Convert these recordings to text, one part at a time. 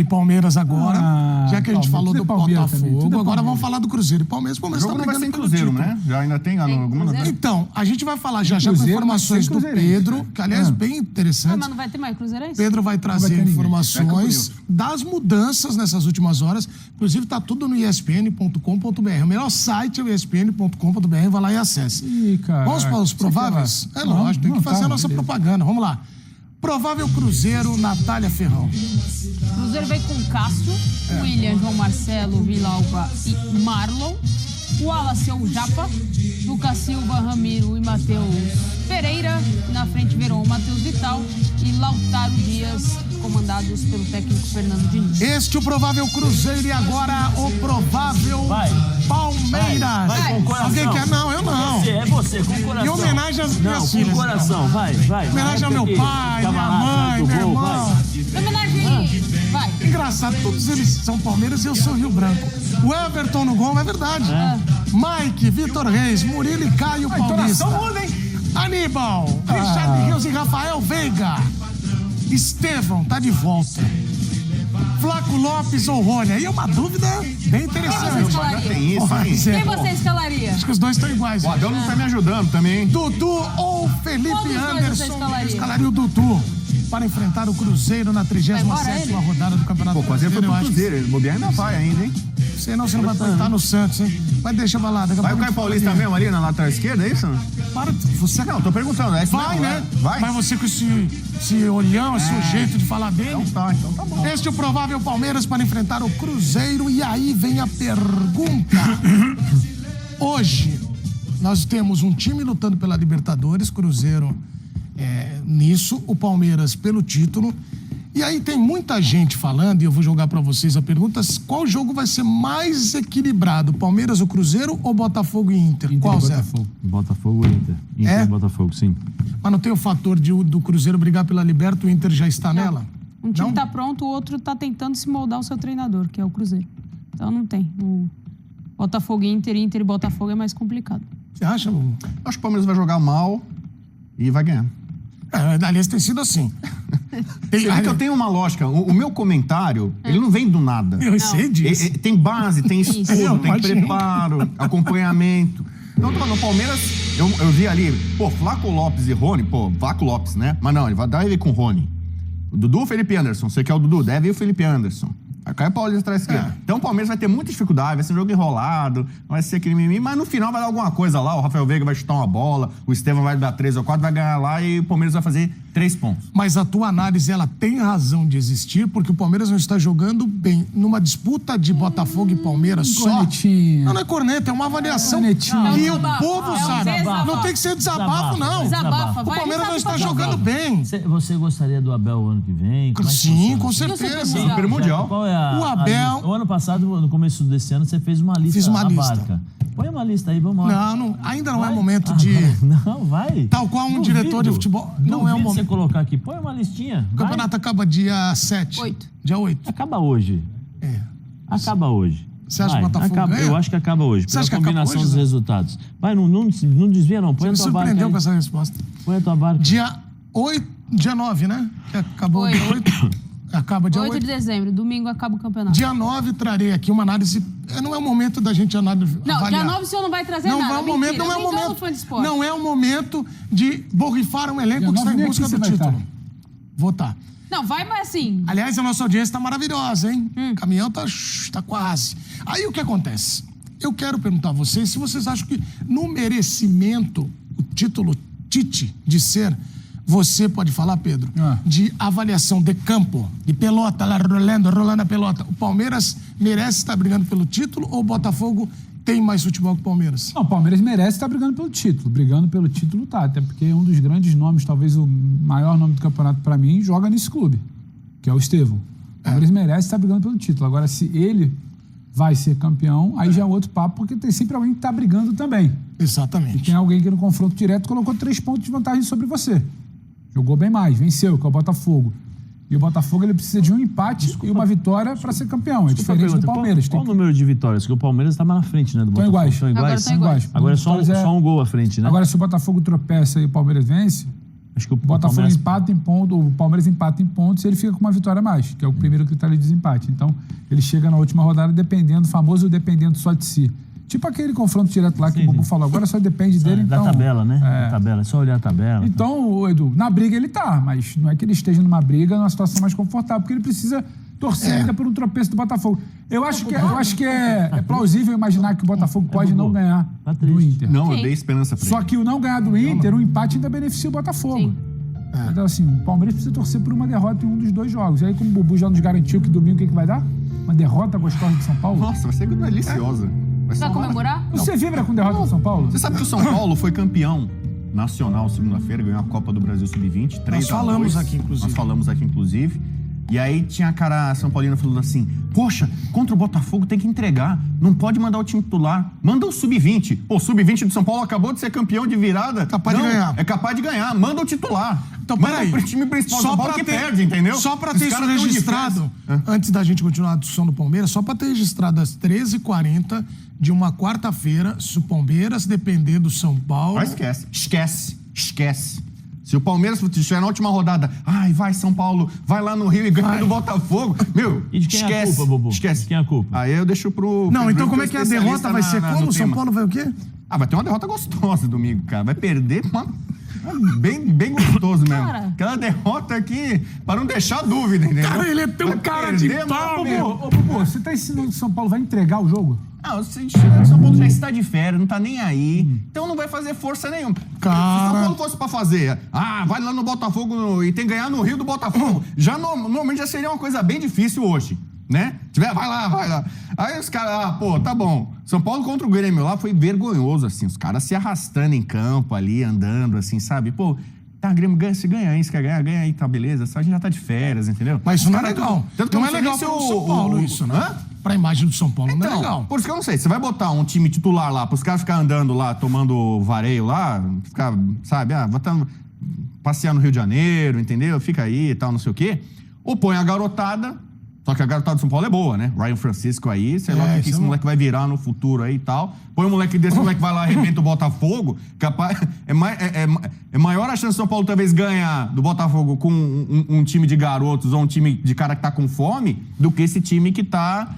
e Palmeiras agora, já que a gente falou do Botafogo, agora vamos falar do Cruzeiro e Palmeiras. O Palmeiras jogo não vai ser em Cruzeiro, né? Já ainda tem alguma... Então, a gente vai falar já com informações do Pedro, que aliás, bem interessante. Mas não vai ter mais Cruzeirense? Pedro vai trazer informações das mudanças nessas últimas horas. Inclusive, tá tudo no espn.com.br. O melhor site é o espn.com.br, vai lá e acesse. Vamos para os prováveis? É lógico, tem que fazer a nossa propaganda. Vamos lá. Provável Cruzeiro, Natália Ferrão. Cruzeiro vem com Cássio, William, João Marcelo, Villalba e Marlon. Wallace ou Japa, Lucas Silva, Ramiro e Matheus Pereira. Na frente, Verón, Matheus Vital e Lautaro Dias, comandados pelo técnico Fernando Diniz. Este o provável Cruzeiro e agora o provável Palmeiras. Vai com o coração. Alguém quer? Não, eu não. É você, com o coração. Em homenagem às minhas filhas. Com o coração, vai. Homenagem ao meu pai, minha mãe, meu irmão. Homenagem, vai. Engraçado, todos eles são Palmeiras e eu sou Rio Branco. O Everton no gol, é verdade. Mike, Vitor Reis, Murilo e Caio Paulista. Muda, hein? Aníbal, Richard Rios e Rafael Veiga. Estevão tá de volta. Flaco Lopes ou Rony? Aí é uma dúvida bem interessante. Tem isso, hein? Quem você escalaria? Acho que os dois estão iguais. O Abel não tá me ajudando também, hein? Dudu ou Felipe Qual dos dois Anderson? você escalaria? Escalaria o Dudu para enfrentar o Cruzeiro na 37ª rodada do Campeonato Quase foi pro Cruzeiro. Ele bobear ainda vai ainda, hein? Senão você não vai estar no Santos, hein? Mas deixa eu falar. Vai o Caio Paulista mesmo ali na lateral esquerda, é isso? Para, você... Não, tô perguntando. É vai, mesmo, né? Vai. Mas você com esse olhão, esse jeito de falar dele. Então tá bom. Este é o provável Palmeiras para enfrentar o Cruzeiro. E aí vem a pergunta. Hoje, nós temos um time lutando pela Libertadores, Cruzeiro nisso, o Palmeiras pelo título. E aí tem muita gente falando, e eu vou jogar para vocês a pergunta, qual jogo vai ser mais equilibrado? Palmeiras ou Cruzeiro ou Botafogo e Inter? Qual, Zé? Botafogo e Inter. Inter e Botafogo, sim. Mas não tem o fator do Cruzeiro brigar pela Liberta, o Inter já está nela? Um time tá pronto, o outro tá tentando se moldar o seu treinador, que é o Cruzeiro. Então não tem. O Botafogo e Inter e Botafogo é mais complicado. Você acha? Acho que o Palmeiras vai jogar mal e vai ganhar. Aliás, tem sido assim. É que eu tenho uma lógica. O meu comentário, ele não vem do nada. Eu sei disso. Tem base, tem estudo, tem preparo, acompanhamento. Então, no Palmeiras, eu vi ali, Flaco Lopes e Rony, Flaco Lopes, né? Mas não, ele vai dar ele com o Rony. O Dudu, o Felipe Anderson. Você quer o Dudu? Deve ir o Felipe Anderson. A Caio Paulista atrás esquerda. Então o Palmeiras vai ter muita dificuldade, vai ser um jogo enrolado, vai ser aquele mimimi, mas no final vai dar alguma coisa lá. O Rafael Veiga vai chutar uma bola, o Estevão vai dar 3 ou 4, vai ganhar lá e o Palmeiras vai fazer 3 pontos. Mas a tua análise, ela tem razão de existir, porque o Palmeiras não está jogando bem. Numa disputa de Botafogo e Palmeiras só... Cornetinha. Não é corneta, é uma avaliação Cornetinha. que o povo sabe. desabafo. Não tem que ser desabafo, não. Desabafa, O vai. Palmeiras não está jogando bem. Você gostaria do Abel ano que vem? Como é que Sim, funciona? com E o certeza. Super Mundial? Mundial. Qual é O Abel- O ano passado, no começo desse ano, você fez uma lista. Fiz uma lista. Barca. Põe uma lista aí, vamos lá. Não, ainda não é Vai? momento de... Não, vai. Tal qual um diretor de futebol. Não é o Duvido momento. você colocar aqui. Põe uma listinha. O campeonato acaba dia 7. 8. Dia 8. Acaba hoje. Acaba hoje. Você acha que o Botafogo ganha? Eu acho que acaba hoje. Você Pela acha que acaba combinação hoje, dos Zé? resultados. Vai, não desvia não. Põe Você me a tua barca surpreendeu aí. com essa resposta. Põe a tua barca. Dia 8, dia 9, né? Que acabou dia 8. Acaba dia 8 8. de dezembro, domingo acaba o campeonato. Dia 9 trarei aqui uma análise. Não é o momento da gente avaliar. Não, dia 9 o senhor não vai trazer Não nada. é o momento, Mentira, não é o nem todo momento. fã de esporte. Não é o momento de borrifar um elenco que está em busca do título. Vou estar. Não, vai, mas assim... Aliás, a nossa audiência está maravilhosa, hein? O caminhão tá quase. Aí o que acontece? Eu quero perguntar a vocês se vocês acham que no merecimento, o título Tite de ser, você pode falar, Pedro, de avaliação de campo, de pelota, lá rolando a pelota. O Palmeiras merece estar brigando pelo título ou o Botafogo tem mais futebol que o Palmeiras? Não, o Palmeiras merece estar brigando pelo título. Brigando pelo título tá, até porque um dos grandes nomes, talvez o maior nome do campeonato para mim, joga nesse clube, que é o Estevão. O Palmeiras merece estar brigando pelo título. Agora, se ele vai ser campeão, aí já é outro papo, porque tem sempre alguém que está brigando também. Exatamente. E tem alguém que no confronto direto colocou 3 pontos de vantagem sobre você. Jogou bem mais, venceu, que é o Botafogo. E o Botafogo ele precisa de um empate e uma vitória para ser campeão. É diferente do Palmeiras. Qual o número de vitórias? Porque o Palmeiras estava na frente, né? Do Estão Botafogo. iguais. Estão iguais? Agora estão iguais. Agora é só um gol à frente, né? Agora, se o Botafogo tropeça e o Palmeiras vence, Acho que o Botafogo Palmeiras... empata em ponto, o Palmeiras empata em pontos e ele fica com uma vitória a mais, que é o primeiro critério de desempate. Então, ele chega na última rodada dependendo, famoso dependendo só de si. Tipo aquele confronto direto lá que o Bubu falou. Agora só depende dele, então... Da tabela, né? Da tabela, é só olhar a tabela. Então, Edu, na briga ele tá, mas não é que ele esteja numa briga, numa situação mais confortável, porque ele precisa torcer ainda por um tropeço do Botafogo. Eu acho que é plausível imaginar que o Botafogo pode não ganhar do Inter. Não, eu dei esperança pra ele. Só que o não ganhar do Inter, o empate ainda beneficia o Botafogo. Sim. Então, assim, o Palmeiras precisa torcer por uma derrota em um dos dois jogos. E aí, como o Bubu já nos garantiu que domingo o que vai dar? Uma derrota gostosa de São Paulo? Nossa, vai ser deliciosa. Vai comemorar? Você vibra com derrota de São Paulo? Você sabe que o São Paulo foi campeão nacional segunda-feira, ganhou a Copa do Brasil Sub-20, 3-2. Nós falamos aqui, inclusive. Nós falamos aqui, inclusive. E aí tinha a cara São Paulino falando assim, poxa, contra o Botafogo tem que entregar, não pode mandar o time titular, manda o Sub-20. Pô, o Sub-20 do São Paulo acabou de ser campeão de virada. Capaz de ganhar. É capaz de ganhar, manda o titular. Então, manda peraí. o time principal do São Paulo que perde, entendeu? Só pra Os ter isso caras tão registrado, diferentes. antes da gente continuar a discussão do Palmeiras, só pra ter registrado às 13h40 de uma quarta-feira, se o Palmeiras depender do São Paulo... Ah, esquece. Se o Palmeiras estiver na última rodada, vai São Paulo, vai lá no Rio e ganha do Botafogo, meu, E de quem esquece. é a culpa, Bubu? Esquece. De quem é a culpa? Aí eu deixo pro... Não, pro então como é que a derrota vai ser? Como o São Paulo vai o quê? Vai ter uma derrota gostosa domingo, cara. Vai perder bem gostoso mesmo. Cara. Aquela derrota aqui, pra não deixar dúvida, entendeu? Cara, ele é tão Vai cara de perder, pau, mas- meu. Ô, Bubu, você tá ensinando que o São Paulo vai entregar o jogo? Não, o São Paulo já está de férias, não tá nem aí. Então não vai fazer força nenhuma. Cara. Se o São Paulo fosse pra fazer, vai lá no Botafogo e tem que ganhar no Rio do Botafogo. Já normalmente já seria uma coisa bem difícil hoje, né? Vai lá. Aí os caras, tá bom. São Paulo contra o Grêmio lá foi vergonhoso, assim. Os caras se arrastando em campo ali, andando, assim, sabe? Pô, Grêmio ganha, se ganha aí, se quer ganhar, ganha aí, tá, beleza. A gente já tá de férias, entendeu? Mas isso não é Os caras- legal. Tanto que eu Não é sei legal nem se pro São Paulo isso, né? Hã? Pra imagem do São Paulo não é Então, legal. por isso que eu não sei. Você vai botar um time titular lá, pros caras ficarem andando lá, tomando vareio lá, ficar, sabe, passear no Rio de Janeiro, entendeu? Fica aí e tal, não sei o quê. Ou põe a garotada, só que a garotada do São Paulo é boa, né? Ryan Francisco aí, sei lá o que isso esse é moleque vai virar no futuro aí e tal. Põe um moleque desse, moleque vai lá, arrebenta o Botafogo, capaz, é maior a chance do São Paulo talvez ganhar do Botafogo com um time de garotos ou um time de cara que tá com fome, do que esse time que tá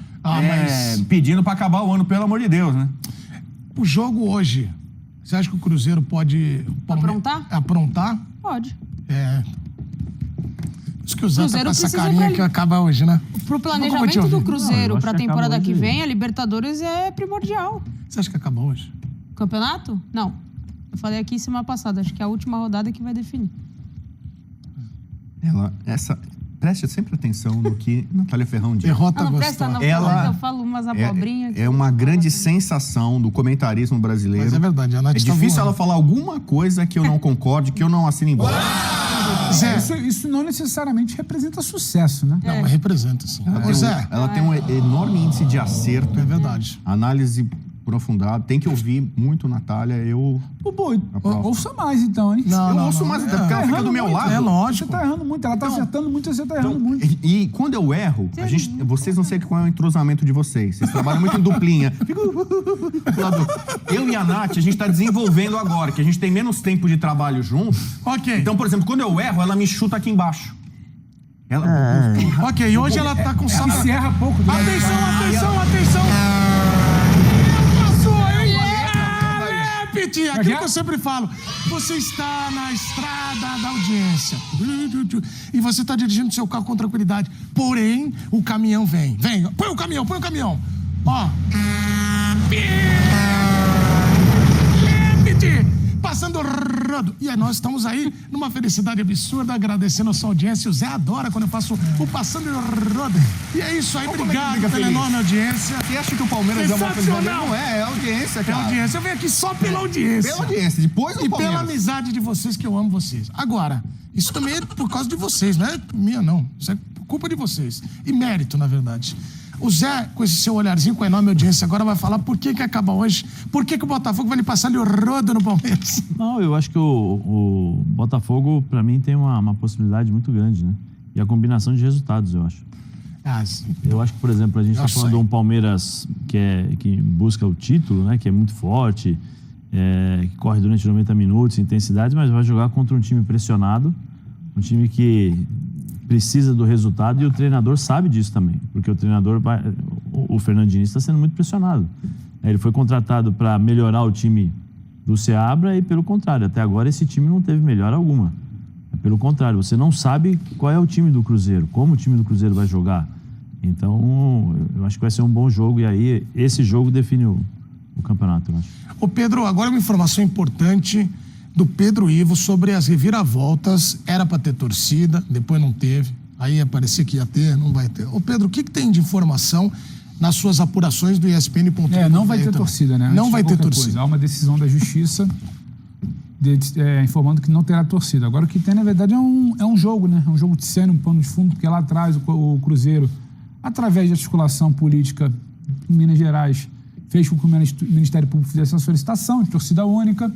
pedindo pra acabar o ano, pelo amor de Deus, né? O jogo hoje, você acha que o Cruzeiro pode... Aprontar? Pode. Acho que o Zé tá Cruzeiro com essa precisa carinha pra- que acaba hoje, né? Pro Nunca vou te planejamento ouvir. do Não, Cruzeiro eu pra acho que temporada acaba que hoje. vem, a Libertadores é primordial. Você acha que acaba hoje? Campeonato? Não. Eu falei aqui semana passada, acho que é a última rodada que vai definir. Preste sempre atenção no que Natália Ferrão diz. Derrota Não presta gostosa. não, Ela- eu falo umas abobrinhas. É uma grande sensação do comentarismo brasileiro. Mas é verdade, a Nath É tá difícil voando. ela falar alguma coisa que eu não concorde, que eu não assine embaixo. Zé, Isso não necessariamente representa sucesso, né? não, mas representa, sim. Ô, Zé, Ela tem um enorme índice de acerto, é verdade. análise aprofundada. Tem que ouvir muito, Natália. Bubu, prova. ouça mais então, hein? Não, Eu não, ouço não, mais, é. até porque ela fica do meu lado. É lógico. Você tá errando muito. Ela tá acertando muito, você tá errando muito. E quando eu erro, vocês não sei qual é o entrosamento de vocês. Vocês trabalham muito em duplinha. Eu e a Nath, a gente tá desenvolvendo agora, que a gente tem menos tempo de trabalho junto. Ok. Então, por exemplo, quando eu erro, ela me chuta aqui embaixo. Ok, hoje ela tá com Ela se erra pouco. Atenção! Passou aí! Piti, aquilo que eu sempre falo. Você está na estrada da audiência. E você está dirigindo seu carro com tranquilidade. Porém, o caminhão vem. Vem, põe o caminhão. Ó. Piti! Passando rodo. E aí nós estamos aí numa felicidade absurda, agradecendo a sua audiência. O Zé adora quando eu faço o Passando rodo. E é isso aí, obrigado fica pela feliz? enorme audiência. Você acha que o Palmeiras é uma Sensacional. Não é audiência, É cara. audiência. Eu venho aqui só pela audiência. Pela audiência, depois do E pela Palmeiras. amizade de vocês, que eu amo vocês. Agora, isso também é por causa de vocês, não é minha, não. Isso é culpa de vocês. E mérito, na verdade. O Zé, com esse seu olharzinho, com a enorme audiência, agora vai falar por que acaba hoje, por que o Botafogo vai lhe passar ali o rodo no Palmeiras. Não, eu acho que o Botafogo, pra mim, tem uma possibilidade muito grande, né? E a combinação de resultados, eu acho. Eu acho que, por exemplo, a gente está falando de um Palmeiras que busca o título, né? Que é muito forte. que corre durante 90 minutos, intensidade, mas vai jogar contra um time pressionado, um time que precisa do resultado, e o treinador sabe disso também, porque o treinador, o Fernando Diniz, está sendo muito pressionado. Ele foi contratado para melhorar o time do Seabra e, pelo contrário, até agora esse time não teve melhora alguma. Pelo contrário, você não sabe qual é o time do Cruzeiro, como o time do Cruzeiro vai jogar. Então, eu acho que vai ser um bom jogo, e aí esse jogo define o campeonato, eu acho. Ô Pedro, agora uma informação importante do Pedro Ivo sobre as reviravoltas. Era para ter torcida, depois não teve. Aí ia parecer que ia ter, não vai ter. Ô Pedro, o que tem de informação nas suas apurações do ESPN.com? Não vai ter torcida, né? Não vai ter torcida. Há uma decisão da Justiça informando que não terá torcida. Agora, o que tem, na verdade, é um jogo, né? É um jogo de cena, um pano de fundo, porque lá atrás o Cruzeiro, através de articulação política em Minas Gerais, fez com que o Ministério Público fizesse uma solicitação de torcida única.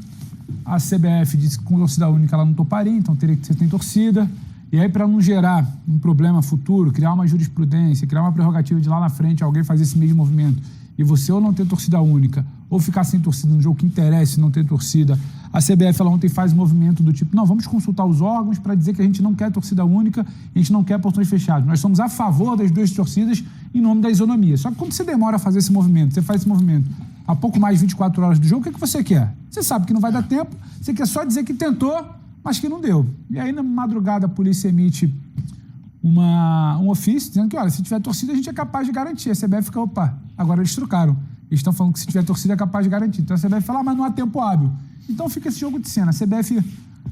A CBF disse que com torcida única ela não toparia, então teria que ter torcida. E aí, para não gerar um problema futuro, criar uma jurisprudência, criar uma prerrogativa de lá na frente alguém fazer esse mesmo movimento, e você ou não ter torcida única, ou ficar sem torcida num jogo que interessa e não ter torcida, a CBF ela ontem faz um movimento do tipo, não, vamos consultar os órgãos para dizer que a gente não quer torcida única, a gente não quer portões fechados. Nós somos a favor das duas torcidas em nome da isonomia. Só que quando você demora a fazer esse movimento, você faz esse movimento há pouco mais de 24 horas do jogo, o que você quer? Você sabe que não vai dar tempo, você quer só dizer que tentou, mas que não deu. E aí, na madrugada, a polícia emite um ofício dizendo que, olha, se tiver torcida, a gente é capaz de garantir. A CBF fica, opa, agora eles trocaram. Eles estão falando que se tiver torcida, é capaz de garantir. Então a CBF fala, mas não há tempo hábil. Então fica esse jogo de cena. A CBF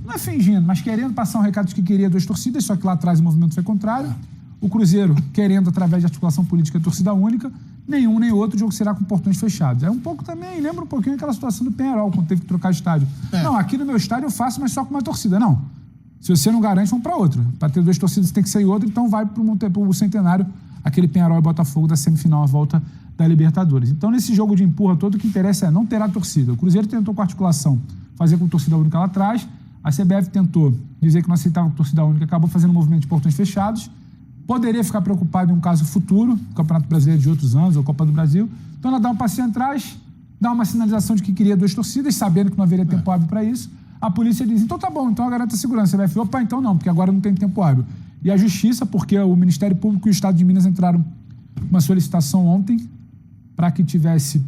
não é fingindo, mas querendo passar um recado de que queria duas torcidas, só que lá atrás o movimento foi contrário. O Cruzeiro querendo, através de articulação política, torcida única. Nenhum nem outro, o jogo será com portões fechados. É um pouco também, lembra um pouquinho aquela situação do Penharol, quando teve que trocar de estádio. Não, aqui no meu estádio eu faço, mas só com uma torcida. Não. Se você não garante, vamos para outro. Para ter duas torcidas tem que sair outro, então vai para o Centenário, aquele Penharol e Botafogo da semifinal, a volta da Libertadores. Então, nesse jogo de empurra todo, o que interessa é não terá torcida. O Cruzeiro tentou com a articulação fazer com torcida única lá atrás, a CBF tentou dizer que não aceitava com torcida única, acabou fazendo um movimento de portões fechados. Poderia ficar preocupado em um caso futuro, Campeonato Brasileiro de outros anos, ou Copa do Brasil. Então, ela dá um passinho atrás, dá uma sinalização de que queria duas torcidas, sabendo que não haveria tempo hábil para isso. A polícia diz, então tá bom, então garanta a segurança. A CBF, opa, então não, porque agora não tem tempo hábil. E a Justiça, porque o Ministério Público e o Estado de Minas entraram com uma solicitação ontem para que tivesse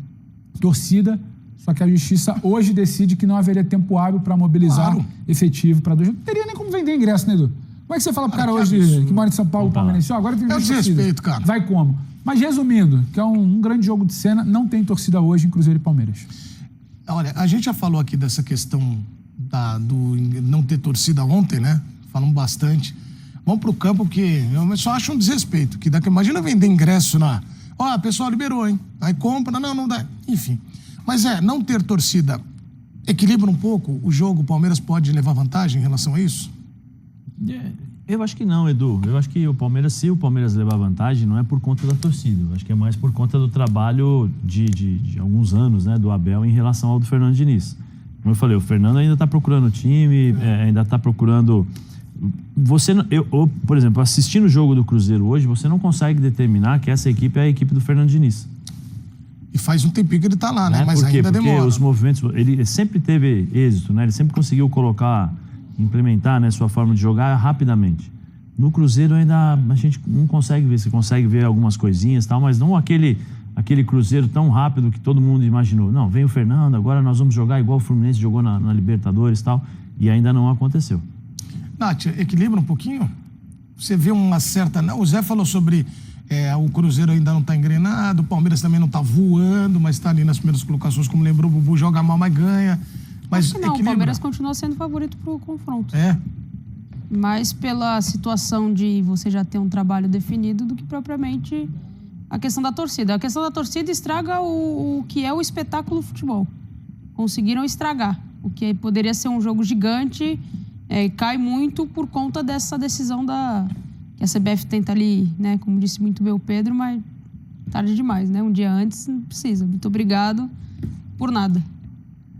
torcida, só que a Justiça hoje decide que não haveria tempo hábil para mobilizar efetivo para dois. Não teria nem como vender ingresso, né, Edu? Como é que você fala pro cara hoje que mora em São Paulo, palmeirense, agora tem desrespeito, cara. Vai como? Mas resumindo, que é um grande jogo de cena, não tem torcida hoje em Cruzeiro e Palmeiras. Olha, a gente já falou aqui dessa questão do não ter torcida ontem, né? Falamos bastante. Vamos pro campo, porque eu só acho um desrespeito. Que daqui, imagina vender ingresso a pessoa liberou, hein? Aí compra, não dá. Enfim. Mas não ter torcida equilibra um pouco o jogo, o Palmeiras pode levar vantagem em relação a isso? Eu acho que não, Edu. Eu acho que se o Palmeiras levar vantagem, não é por conta da torcida. Eu acho que é mais por conta do trabalho de alguns anos, né, do Abel em relação ao do Fernando Diniz. Como eu falei, o Fernando ainda está procurando o time, ainda está procurando... por exemplo, assistindo o jogo do Cruzeiro hoje, você não consegue determinar que essa equipe é a equipe do Fernando Diniz. E faz um tempinho que ele está lá, né? Mas por quê? Ainda demora. Porque os movimentos... Ele sempre teve êxito, né? Ele sempre conseguiu implementar, né, sua forma de jogar rapidamente. No Cruzeiro ainda a gente não consegue ver, você consegue ver algumas coisinhas e tal, mas não aquele Cruzeiro tão rápido que todo mundo imaginou. Não, vem o Fernando, agora nós vamos jogar igual o Fluminense jogou na Libertadores e tal, e ainda não aconteceu. Nath, equilibra um pouquinho? Você vê uma certa... O Zé falou sobre o Cruzeiro ainda não está engrenado, o Palmeiras também não está voando, mas está ali nas primeiras colocações, como lembrou, o Bubu joga mal, mas ganha. Mas não, o Palmeiras continua sendo favorito pro confronto. Mas pela situação de você já ter um trabalho definido do que propriamente a questão da torcida. A questão da torcida estraga o que é o espetáculo do futebol. Conseguiram estragar. O que poderia ser um jogo gigante cai muito por conta dessa decisão que a CBF tenta ali, né? Como disse muito bem o Pedro, mas tarde demais, né? Um dia antes não precisa. Muito obrigado por nada.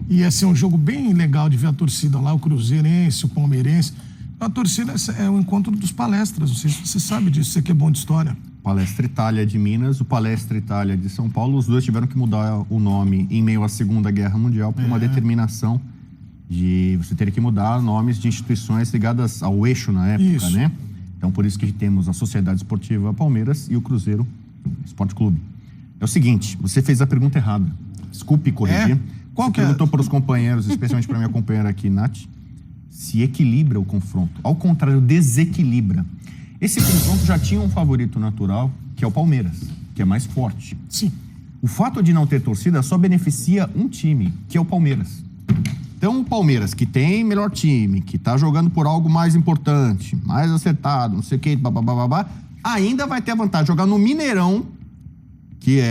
Ia ser um jogo bem legal de ver a torcida lá, o cruzeirense, o palmeirense. A torcida é o encontro dos palestras, não sei se você sabe disso, você que é bom de história. Palestra Itália de Minas, o Palestra Itália de São Paulo. Os dois tiveram que mudar o nome em meio à Segunda Guerra Mundial por uma determinação de você ter que mudar nomes de instituições ligadas ao eixo na época, né? Então, por isso que temos a Sociedade Esportiva Palmeiras e o Cruzeiro Esporte Clube. É o seguinte, você fez a pergunta errada. Desculpe corrigir. Qual você que perguntou para os companheiros, especialmente para minha companheira aqui, Nath, se equilibra o confronto. Ao contrário, desequilibra. Esse confronto já tinha um favorito natural, que é o Palmeiras, que é mais forte. Sim. O fato de não ter torcida só beneficia um time, que é o Palmeiras. Então, o Palmeiras, que tem melhor time, que tá jogando por algo mais importante, mais acertado, não sei o que, ainda vai ter a vantagem de jogar no Mineirão, que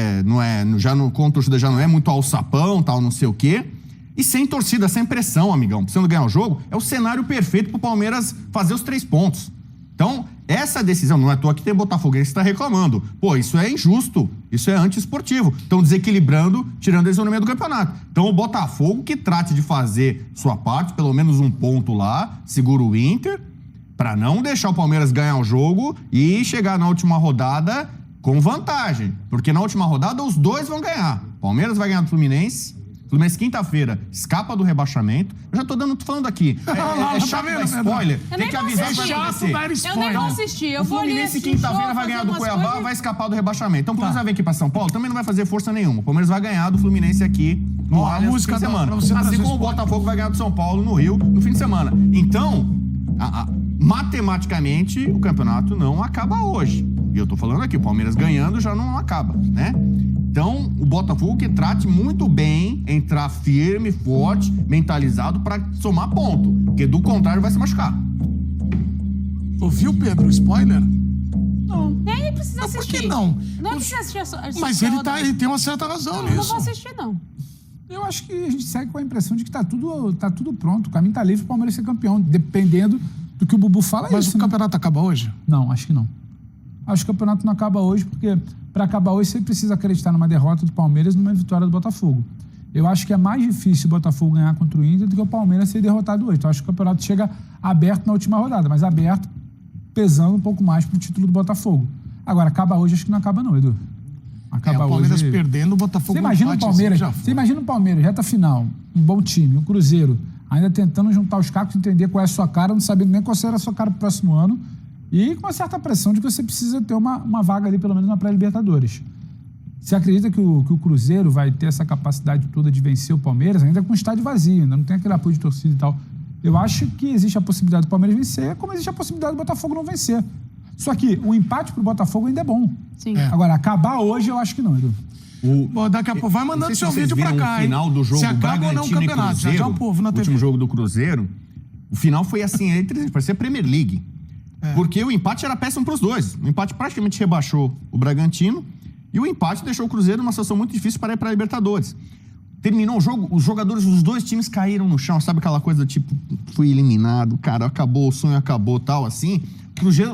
com torcida já não é muito alçapão, tal, não sei o quê, e sem torcida, sem pressão, amigão, precisando ganhar o jogo, é o cenário perfeito pro Palmeiras fazer os 3 pontos. Então, essa decisão, não é à toa que tem botafoguense que está reclamando. Pô, isso é injusto, isso é antiesportivo. Estão desequilibrando, tirando eles no meio do campeonato. Então, o Botafogo que trate de fazer sua parte, pelo menos um ponto lá, segura o Inter, para não deixar o Palmeiras ganhar o jogo e chegar na última rodada com vantagem. Porque na última rodada os dois vão ganhar. O Palmeiras vai ganhar do Fluminense. Fluminense, quinta-feira, escapa do rebaixamento. Eu já tô falando aqui. É chato dar spoiler. Tem que avisar que vai acontecer. Eu nem vou assistir. Eu o vou Fluminense, quinta-feira, vai ganhar do Cuiabá, vai escapar do rebaixamento. Então, o Fluminense vai vir aqui pra São Paulo, também não vai fazer força nenhuma. O Palmeiras vai ganhar do Fluminense aqui no Allianz no fim de semana. Assim como o Botafogo vai ganhar do São Paulo no Rio no fim de semana. Então, matematicamente, o campeonato não acaba hoje. E eu tô falando aqui, o Palmeiras ganhando já não acaba, né? Então, o Botafogo que trate muito bem, entrar firme, forte, mentalizado para somar ponto. Porque do contrário vai se machucar. Ouviu, Pedro, o spoiler? Não. Nem precisa assistir. Por que não? Não precisa assistir. Mas ele tem uma certa razão nisso. Não vou assistir, não. Eu acho que a gente segue com a impressão de que tá tudo pronto. O caminho tá livre para o Palmeiras ser campeão, dependendo do que o Bubu fala. Mas o campeonato acaba hoje? Não, acho que não. Acho que o campeonato não acaba hoje, porque para acabar hoje você precisa acreditar numa derrota do Palmeiras e numa vitória do Botafogo. Eu acho que é mais difícil o Botafogo ganhar contra o Inter do que o Palmeiras ser derrotado hoje. Então, acho que o campeonato chega aberto na última rodada, mas aberto pesando um pouco mais pro título do Botafogo. Agora, acaba hoje, acho que não acaba não, Edu. Acaba o Palmeiras hoje... perdendo, o Botafogo... Você imagina o Palmeiras, reta final, um bom time, um Cruzeiro, ainda tentando juntar os cacos, entender qual é a sua cara, não sabendo nem qual será a sua cara pro próximo ano, e com uma certa pressão de que você precisa ter uma vaga ali, pelo menos na pré-Libertadores. Você acredita que o Cruzeiro vai ter essa capacidade toda de vencer o Palmeiras, ainda com o estádio vazio, ainda não tem aquele apoio de torcida e tal? Eu acho que existe a possibilidade do Palmeiras vencer, como existe a possibilidade do Botafogo não vencer. Só que o empate pro Botafogo ainda é bom. Sim. Agora, acabar hoje, eu acho que não, Edu. Bom, daqui a pouco vai mandando seu vídeo pra cá, o final do jogo, se acaba ou não o campeonato, já o povo na TV. O último jogo do Cruzeiro, o final foi assim, parecia Premier League. Porque o empate era péssimo pros dois. O empate praticamente rebaixou o Bragantino e o empate deixou o Cruzeiro numa situação muito difícil para ir pra Libertadores. Terminou o jogo, os jogadores dos dois times caíram no chão, sabe aquela coisa do tipo, fui eliminado, cara, acabou, o sonho acabou, tal, assim.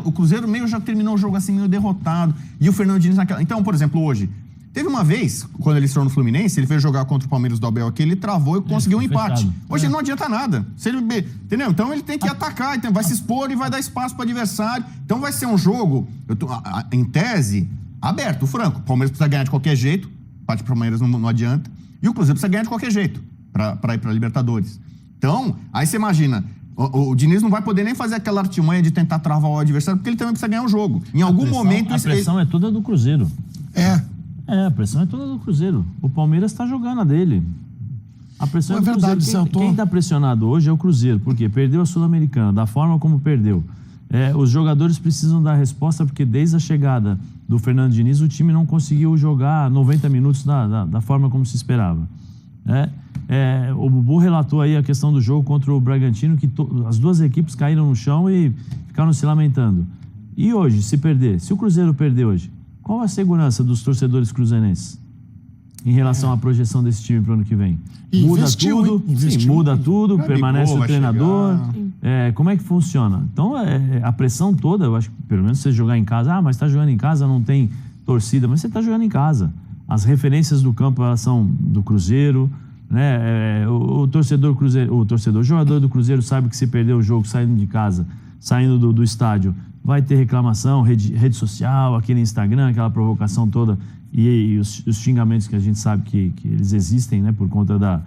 O Cruzeiro meio já terminou o jogo assim, meio derrotado. E o Fernando Diniz naquela... Então, por exemplo, hoje, teve uma vez, quando ele estreou no Fluminense, ele veio jogar contra o Palmeiras do Abel aqui, ele travou e conseguiu um empate. Hoje não adianta nada. Se ele... Entendeu? Então ele tem que atacar, então vai se expor e vai dar espaço para o adversário. Então vai ser um jogo, em tese, aberto, franco. O Palmeiras precisa ganhar de qualquer jeito, empate pro Palmeiras não adianta. E o Cruzeiro precisa ganhar de qualquer jeito para ir para Libertadores. Então, aí você imagina, o Diniz não vai poder nem fazer aquela artimanha de tentar travar o adversário, porque ele também precisa ganhar o jogo. Em algum momento... A pressão é toda do Cruzeiro. A pressão é toda do Cruzeiro. O Palmeiras está jogando a dele. A pressão é do Cruzeiro. Quem está pressionado hoje é o Cruzeiro. Por quê? Perdeu a Sul-Americana, da forma como perdeu. Os jogadores precisam dar resposta, porque desde a chegada do Fernando Diniz, o time não conseguiu jogar 90 minutos da forma como se esperava. O Bubu relatou aí a questão do jogo contra o Bragantino, que as duas equipes caíram no chão e ficaram se lamentando. E hoje, se perder, se o Cruzeiro perder hoje, qual a segurança dos torcedores cruzeirenses em relação à projeção desse time para o ano que vem? Muda tudo, permanece o treinador. Como é que funciona? Então, a pressão toda, eu acho que pelo menos você jogar em casa, mas está jogando em casa, não tem torcida, mas você está jogando em casa. As referências do campo, elas são do Cruzeiro, né? O jogador do Cruzeiro sabe que se perder o jogo saindo de casa, saindo do estádio, vai ter reclamação, rede social, aquele Instagram, aquela provocação toda e os xingamentos que a gente sabe que eles existem, né, por conta da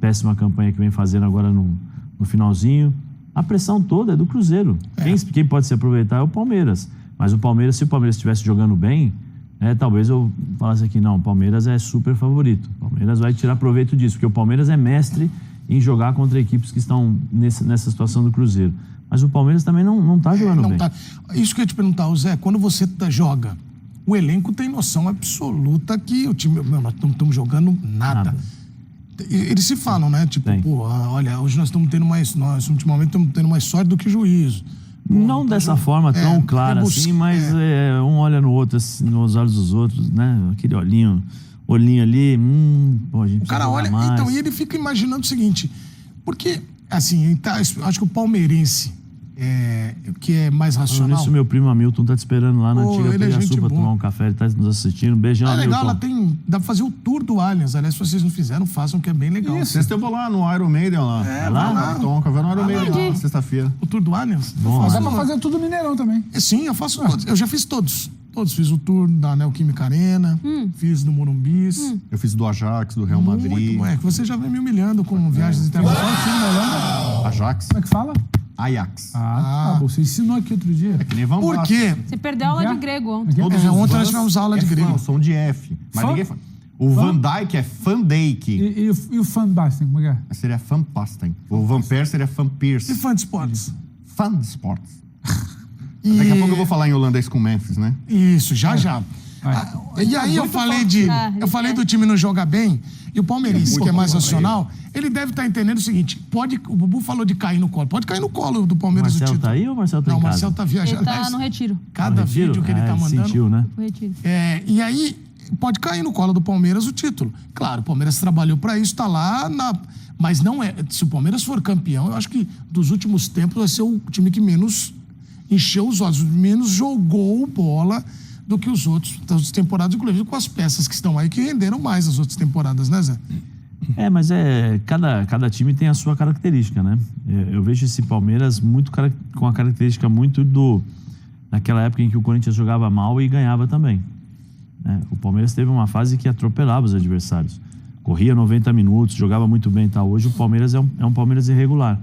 péssima campanha que vem fazendo agora no finalzinho. A pressão toda é do Cruzeiro. Quem pode se aproveitar é o Palmeiras. Mas o Palmeiras, se o Palmeiras estivesse jogando bem, talvez eu falasse aqui, não, o Palmeiras é super favorito. O Palmeiras vai tirar proveito disso, porque o Palmeiras é mestre em jogar contra equipes que estão nessa situação do Cruzeiro. Mas o Palmeiras também não está jogando bem. Isso que eu ia te perguntar, Zé, quando você joga, o elenco tem noção absoluta que o time... nós não estamos jogando nada. Eles se falam, né? Tipo, olha, hoje nós estamos tendo mais... Nós, ultimamente, estamos tendo mais sorte do que juízo. Não dessa forma tão clara assim, mas um olha no outro, assim, nos olhos dos outros, né? Aquele olhinho ali, a gente o cara olha, mais. Então, e ele fica imaginando o seguinte, porque, assim, acho que o palmeirense, que é mais racional... Isso, meu primo Hamilton tá te esperando lá na antiga Piraçu pra tomar um café, ele tá nos assistindo. Beijão, Hamilton. Legal, dá pra fazer o tour do Allianz. Aliás, se vocês não fizeram, façam, que é bem legal. Isso, eu vou lá no Iron Maiden lá. Lá? Tomar um café no Iron Maiden lá, sexta-feira. O tour do Allianz? Dá pra fazer tudo no Mineirão também. Sim, eu faço todos. Eu já fiz todos. Fiz o tour da Neoquímica Arena, fiz do Morumbis. Eu fiz do Ajax, do Real Madrid. Muito, que você já vem me humilhando com viagens internacionais. Ajax. Como é que fala? Ajax. Você ensinou aqui outro dia. É que nem vamos Por quê? Você perdeu a aula de grego ontem. Ontem nós tivemos aula de grego. Som de F. Mas ninguém fala. O Van Dijk é Van Dijk. E o Van Basten, como é que é? Seria Van Basten. O Van Persie seria Van Pierce. E fã de esportes? Fã de esportes. Daqui a pouco eu vou falar em holandês com o Memphis, né? Isso, já. E aí eu falei do time não jogar bem, e o palmeirense, que é mais racional, ele deve estar entendendo o seguinte, o Bubu falou de cair no colo, pode cair no colo do Palmeiras o título. Marcelo tá aí ou o Marcelo tá em casa? Não, o Marcelo tá viajando. Ele tá no retiro. Cada vídeo que ele tá mandando... Sentiu, né? No retiro. E aí, pode cair no colo do Palmeiras o título. Claro, o Palmeiras trabalhou pra isso, tá lá Mas não é... Se o Palmeiras for campeão, eu acho que dos últimos tempos vai ser o time que menos encheu os olhos, menos jogou bola do que os outros das temporadas, inclusive com as peças que estão aí, que renderam mais as outras temporadas, né, Zé? Mas cada time tem a sua característica, né? Eu vejo esse Palmeiras com a característica muito daquela época em que o Corinthians jogava mal e ganhava também. O Palmeiras teve uma fase que atropelava os adversários. Corria 90 minutos, jogava muito bem e tal. Hoje o Palmeiras é um Palmeiras irregular.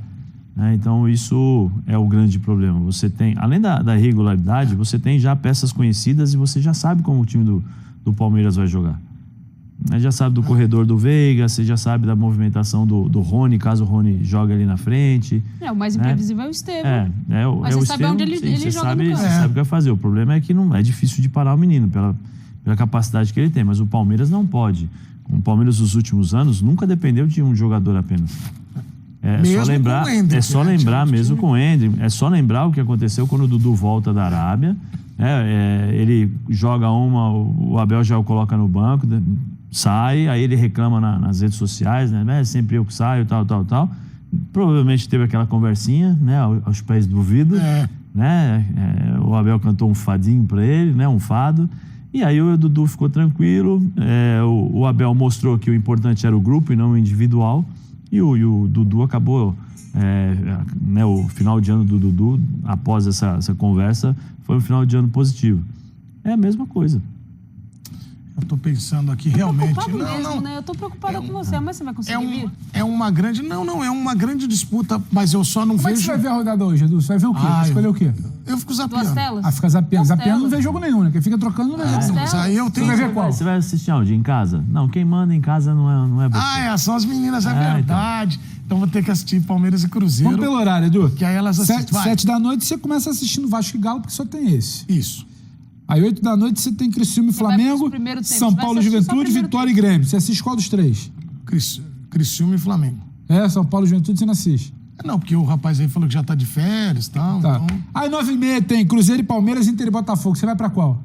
Então isso é o grande problema. Você tem, além da irregularidade, você tem já peças conhecidas e você já sabe como o time do Palmeiras vai jogar. Já sabe do corredor do Veiga, você já sabe da movimentação do Rony, caso o Rony jogue ali na frente. O mais imprevisível é o Estevão. Mas você sabe onde ele joga no campo. Você sabe o que vai fazer. O problema é que não é difícil de parar o menino pela capacidade que ele tem, mas o Palmeiras não pode. O Palmeiras nos últimos anos nunca dependeu de um jogador apenas. É só lembrar mesmo com o Hendrick. É só lembrar o que aconteceu quando o Dudu volta da Arábia. Ele joga o Abel já o coloca no banco, sai, aí ele reclama nas redes sociais, né? Sempre eu que saio, tal. Provavelmente teve aquela conversinha, né? Aos pés do ouvido, né? O Abel cantou um fadinho pra ele, né? Um fado. E aí o Dudu ficou tranquilo. O Abel mostrou que o importante era o grupo e não o individual. E o Dudu acabou, o final de ano do Dudu, após essa conversa, foi um final de ano positivo. É a mesma coisa. Eu tô pensando aqui, realmente... Né? Eu tô preocupada com você, mas você vai conseguir vir? É uma grande... Não, é uma grande disputa, mas eu só não vejo... Como é que você vai ver a rodada hoje, Edu? Você vai ver o quê? Vai escolher o quê? Eu fico zapeando. Duas telas? Fica zapeando. Zapeando não vê jogo nenhum, né? Quem fica trocando não vê jogo. Mas aí eu tenho... Você vai ver qual? Você vai assistir onde? Em casa? Não, quem manda em casa não é você. São as meninas, é verdade. Então vou ter que assistir Palmeiras e Cruzeiro. Vamos pelo horário, Edu. Que aí elas assistem. 7 da noite você começa assistindo Vasco e Galo, porque só tem esse. Isso. Aí 8 da noite você tem Criciúma e Flamengo, São Paulo e Juventude, Vitória e Grêmio. Você assiste qual dos três? Criciúma e Flamengo. São Paulo e Juventude você não assiste? Não, porque o rapaz aí falou que já tá de férias e tal. Tá. Então... Aí 9h30 tem Cruzeiro e Palmeiras, Inter e Botafogo. Você vai pra qual?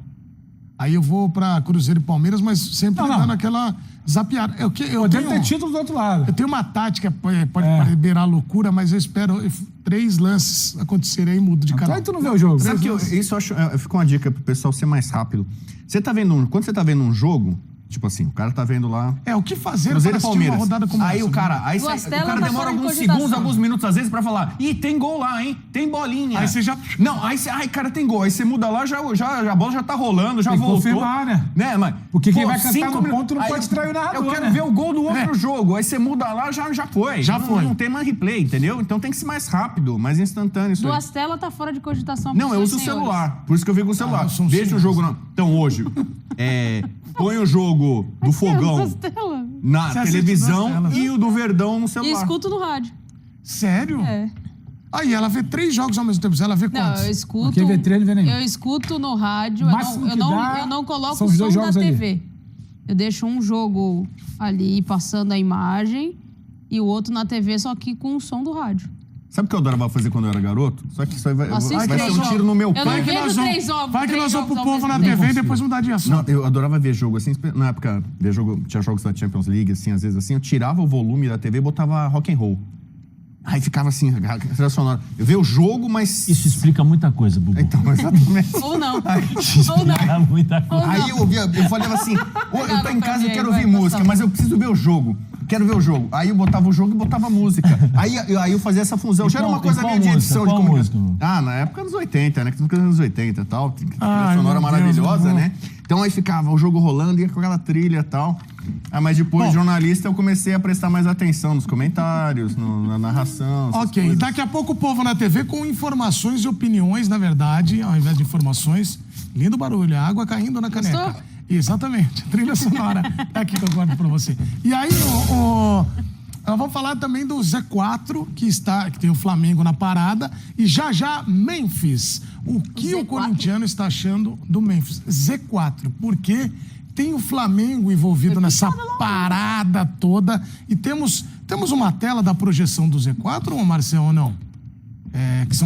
Aí eu vou pra Cruzeiro e Palmeiras, mas sempre dando aquela zapeada. Deve ter título do outro lado. Eu tenho uma tática, pode beirar loucura, mas eu espero 3 lances acontecerem e mudo de canal. Aí tu não vê o jogo. Sabe que isso eu acho, fica uma dica pro pessoal ser mais rápido. Quando você tá vendo um jogo, Tipo assim, o cara tá vendo lá... O que fazer Cruzeiro para e assistir uma Palmeiras. rodada como Aí essa? o cara, Do o Astela cara tá demora fora de alguns cogitação. segundos, alguns minutos às vezes pra falar, ih, tem gol lá, hein? Tem bolinha. Aí você já... Não, aí você, ai, cara, tem gol. Aí você muda lá, a bola já tá rolando, já Tem que voltou. confirmar, né? Mas, Porque quem vai cantar 5 no minutos- ponto não aí pode distrair o narrador, Eu quero né? ver o gol do outro jogo. Aí você muda lá, já foi. Já foi. Não tem mais replay, entendeu? Então tem que ser mais rápido, mais instantâneo isso Do aí. Astela tá fora de cogitação. Não, eu por uso o senhores. celular. Por isso que eu vi com o celular. eu sou um Veja o senhor. jogo. Então hoje, põe o jogo do Do Fogão Astela. na Você assiste televisão duas telas. e o do Verdão no E celular. escuto no rádio. Sério? É. Aí ela vê 3 jogos ao mesmo tempo. Ela vê Não, quantos? eu escuto. Quem vê treino, vê nenhum. Eu escuto no rádio, Máximo que dá eu não coloco são o os som 2 da jogos ali. TV. Eu deixo um jogo ali passando a imagem e o outro na TV, só que com o som do rádio. Sabe o que eu adorava fazer quando eu era garoto? Só que isso aí vai Assiste ser três um tiro no meu jogos. Eu não pé. vejo nós vamos- 3 jogos. Vai que 3 nós vamos pro jogos ao povo na mesmo TV e tempo. depois mudar de assunto. Não, eu adorava ver jogo assim, na época, ver jogo, tinha jogos da Champions League, assim, às vezes assim, eu tirava o volume da TV e botava rock and roll. Aí ficava assim, trilha sonora. Eu via o jogo, mas... Isso explica muita coisa, Bubu. Então, exatamente. Ou não. Ou não. Explica muita coisa. Aí eu falava assim, eu tô em casa, eu quero Vai, ouvir música, passar. mas eu preciso ver o jogo. Quero ver o jogo. Aí eu botava o jogo e botava música. Aí eu fazia essa fusão. E Já era qual- uma coisa e qual meio de música? edição de Qual comunicação. música? Na época dos 80, né? Que música dos anos 80 e tal. Trilha Ai, sonora meu Deus, maravilhosa, meu né? Então aí ficava o jogo rolando, ia com aquela trilha e tal. Mas depois, Bom. jornalista, eu comecei a prestar mais atenção nos comentários, na narração. essas Ok, coisas. daqui a pouco o povo na TV com informações e opiniões, na verdade, ao invés de informações. Lindo barulho, a água caindo na caneca. Gostou? Exatamente, trilha sonora. Tá aqui que eu guardo pra você. E aí, nós vamos falar também do Z4, que tem o Flamengo na parada. E já, Memphis. O que o Z4? corintiano está achando do Memphis? Z4, porque tem o Flamengo envolvido nessa parada toda. E temos uma tela da projeção do Z4, ou Marcelo, ou não? Que são